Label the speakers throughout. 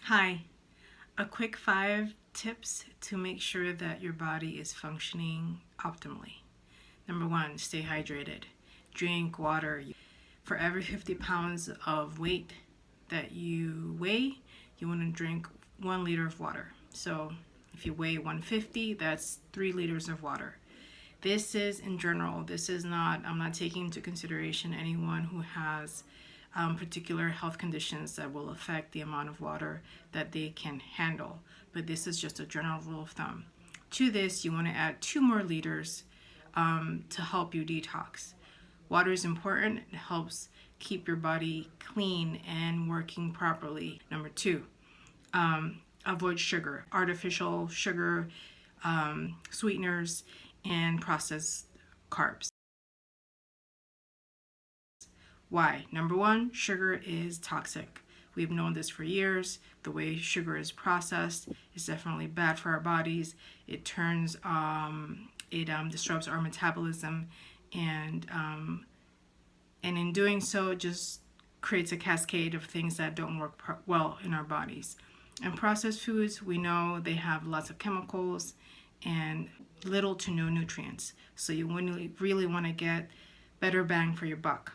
Speaker 1: Hi, a quick 5 tips to make sure that your body is functioning optimally. Number 1, stay hydrated. Drink water. For every 50 pounds of weight that you weigh, you want to drink 1 liter of water. So if you weigh 150, that's 3 liters of water. This is in general. This is not, I'm not taking into consideration anyone who has particular health conditions that will affect the amount of water that they can handle. But this is just a general rule of thumb. To this, you want to add 2 more liters to help you detox. Water is important. It helps keep your body clean and working properly. Number 2, avoid sugar, artificial sugar, sweeteners, and processed carbs. Why? Number 1, sugar is toxic. We've known this for years. The way sugar is processed is definitely bad for our bodies. It disrupts our metabolism, and in doing so, it just creates a cascade of things that don't work well in our bodies. And processed foods, we know they have lots of chemicals and little to no nutrients. So you really want to get better bang for your buck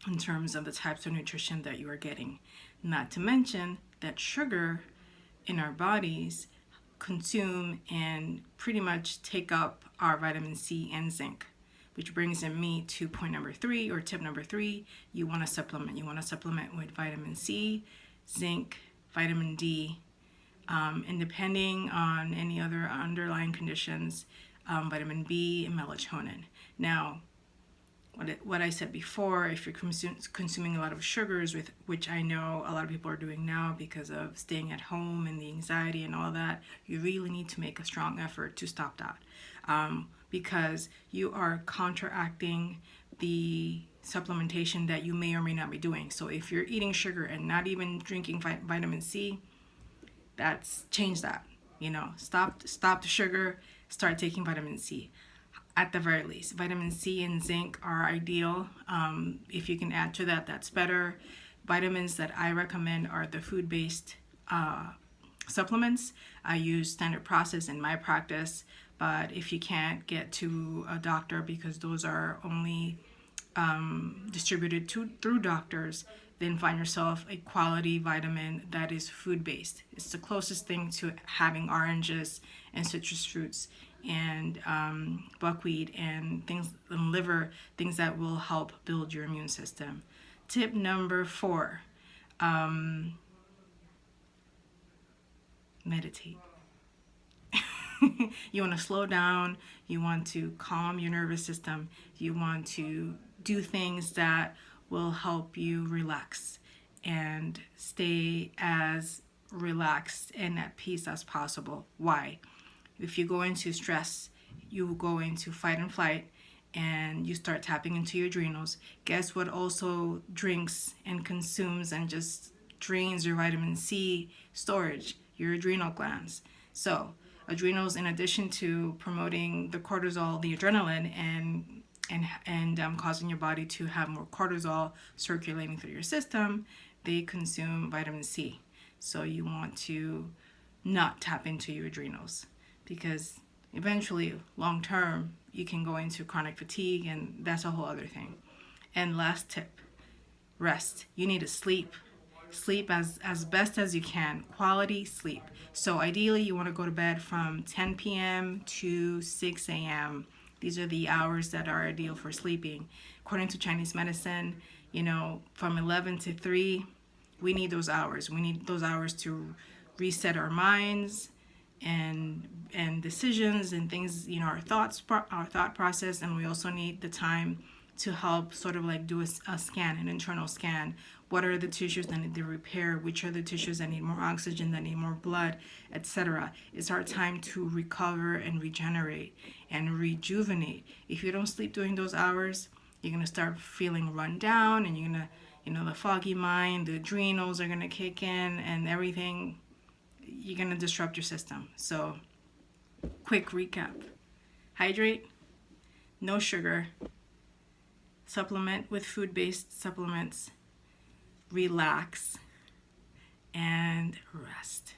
Speaker 1: in terms of the types of nutrition that you are getting. Not to mention that sugar in our bodies consume and pretty much take up our vitamin C and zinc, which brings me to point number 3, or tip number 3. You want to supplement. You want to supplement with vitamin C, zinc, vitamin D, and depending on any other underlying conditions, vitamin B and melatonin. Now, what I said before, if you're consuming a lot of sugars, which I know a lot of people are doing now because of staying at home and the anxiety and all that, you really need to make a strong effort to stop that, because you are counteracting the supplementation that you may or may not be doing. So if you're eating sugar and not even drinking vitamin C, change that. Stop the sugar, start taking vitamin C. At the very least, vitamin C and zinc are ideal. If you can add to that, that's better. Vitamins that I recommend are the food-based supplements. I use standard process in my practice, but if you can't get to a doctor because those are only distributed through doctors, then find yourself a quality vitamin that is food-based. It's the closest thing to having oranges and citrus fruits and buckwheat and things, and liver, things that will help build your immune system. Tip number 4, meditate. You want to slow down, you want to calm your nervous system, you want to do things that will help you relax and stay as relaxed and at peace as possible. Why? If you go into stress, you go into fight and flight, and you start tapping into your adrenals. Guess what also drinks and consumes and just drains your vitamin C storage? Your adrenal glands. So adrenals, in addition to promoting the cortisol, the adrenaline, and causing your body to have more cortisol circulating through your system, they consume vitamin C. So you want to not tap into your adrenals, because eventually, long term, you can go into chronic fatigue, and that's a whole other thing. And last tip, rest. You need to sleep. Sleep as best as you can. Quality sleep. So ideally, you want to go to bed from 10 p.m. to 6 a.m. These are the hours that are ideal for sleeping. According to Chinese medicine, from 11 to 3, we need those hours. We need those hours to reset our minds and decisions and things, our thought process. And we also need the time to help sort of like do a scan, an internal scan. What are the tissues that need to repair? Which are the tissues that need more oxygen, that need more blood, etc. It's our time to recover and regenerate and rejuvenate. If you don't sleep during those hours, you're going to start feeling run down, and you're going to, the foggy mind, the adrenals are going to kick in, and everything. You're going to disrupt your system. So, quick recap. Hydrate, no sugar, supplement with food-based supplements, relax, and fast.